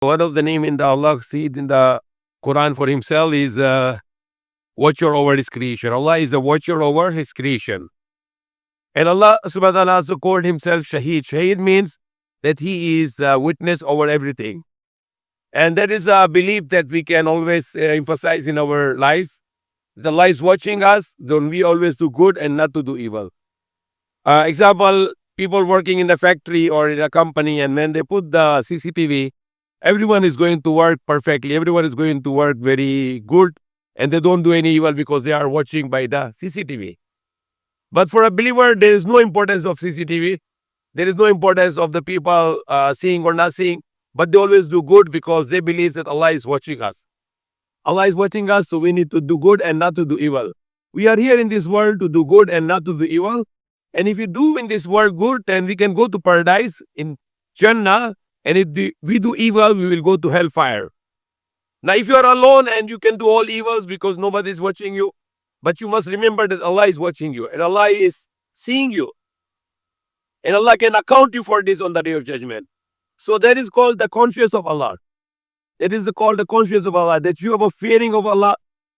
One of the name in the Allah said in the Quran for himself is watcher over his creation. Allah is the watcher over his creation. And Allah subhanahu wa ta'ala also called himself Shahid. Shahid means that he is witness over everything. And that is a belief that we can always emphasize in our lives. The Allah is watching us, then we always do good and not to do evil. Example, people working in a factory or in a company, and when they put the CCTV, everyone is going to work perfectly. Everyone is going to work very good, and they don't do any evil because they are watching by the CCTV. But for a believer, there is no importance of CCTV. There is no importance of the people seeing or not seeing, but they always do good because they believe that Allah is watching us. Allah is watching us, so we need to do good and not to do evil. We are here in this world to do good and not to do evil. And if we do in this world good, then we can go to paradise in Jannah. And if we do evil, we will go to hellfire. Now, if you are alone and you can do all evils because nobody is watching you, but you must remember that Allah is watching you and Allah is seeing you. And Allah can account you for this on the day of judgment. So that is called the conscience of Allah. That is called the conscience of Allah, that you have a fearing of Allah,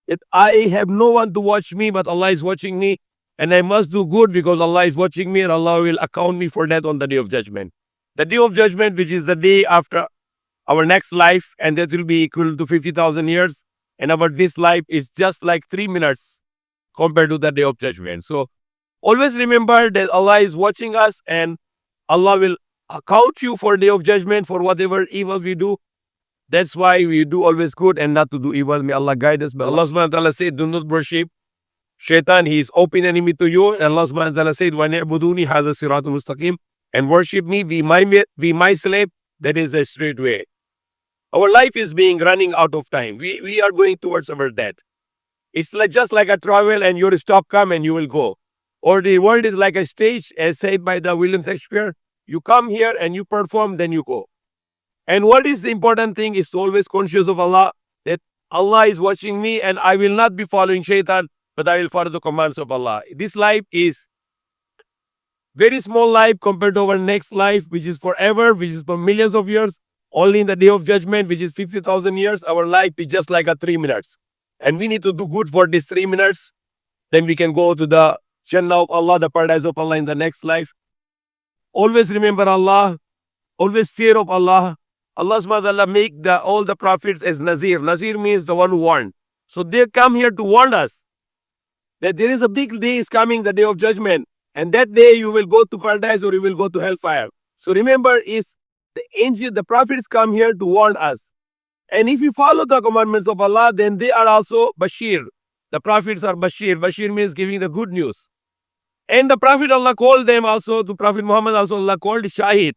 that I have no one to watch me, but Allah is watching me. And I must do good because Allah is watching me and Allah will account me for that on the day of judgment. The day of judgment, which is the day after our next life, and that will be equal to 50,000 years. And our this life is just like 3 minutes compared to the day of judgment. So always remember that Allah is watching us and Allah will account you for day of judgment for whatever evil we do. That's why we do always good and not to do evil. May Allah guide us. But Allah subhanahu wa ta'ala said, do not worship Shaitan. He is open enemy to you. And Allah subhanahu wa ta'ala said, وَنِعْبُدُونِ هَذَا الصِّرَاطُ الْمُسْتَقِيمُ, and worship me, be my slave. That is a straight way. Our life is running out of time. We are going towards our death. It's like just like a travel and your stop come and you will go. Or the world is like a stage, as said by the William Shakespeare. You come here and you perform, then you go. And what is the important thing is to always conscious of Allah, that Allah is watching me and I will not be following Shaitan, but I will follow the commands of Allah. This life is very small life compared to our next life, which is forever, which is for millions of years. Only in the day of judgment, which is 50,000 years, our life is just like a 3 minutes. And we need to do good for these 3 minutes. Then we can go to the Jannah of Allah, the paradise of Allah in the next life. Always remember Allah. Always fear of Allah. Allah subhanahu wa ta'ala make all the prophets as Nazir. Nazir means the one who warned. So they come here to warn us that there is a big day is coming, the day of judgment. And that day you will go to paradise or you will go to hellfire. So remember, is the angel, the prophets come here to warn us. And if you follow the commandments of Allah, then they are also Bashir. The prophets are Bashir. Bashir means giving the good news. And the Prophet Allah called them also, to Prophet Muhammad also Allah called Shahid.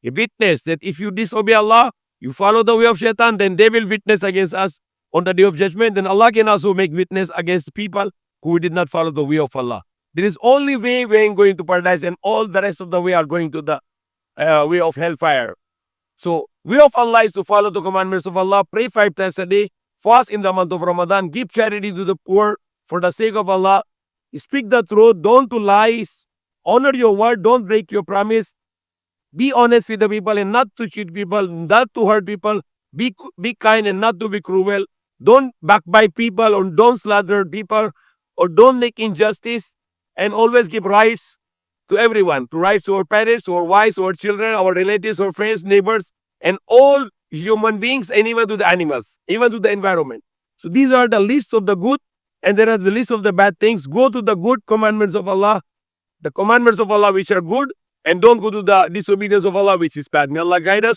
A witness that if you disobey Allah, you follow the way of Shaitan, then they will witness against us on the day of judgment. Then Allah can also make witness against people who did not follow the way of Allah. There is only way we are going to paradise, and all the rest of the way are going to the way of hellfire. So, way of Allah is to follow the commandments of Allah, pray 5 times a day, fast in the month of Ramadan, give charity to the poor for the sake of Allah, speak the truth, don't to lies, honor your word, don't break your promise, be honest with the people and not to cheat people, not to hurt people, be kind and not to be cruel, don't backbite people or don't slander people or don't make injustice, and always give rights to everyone, to rights to our parents, to our wives, to our children, our relatives, our friends, neighbors, and all human beings, and even to the animals, even to the environment. So these are the list of the good, and there are the list of the bad things. Go to the good commandments of Allah, the commandments of Allah which are good, and don't go to the disobedience of Allah which is bad. May Allah guide us.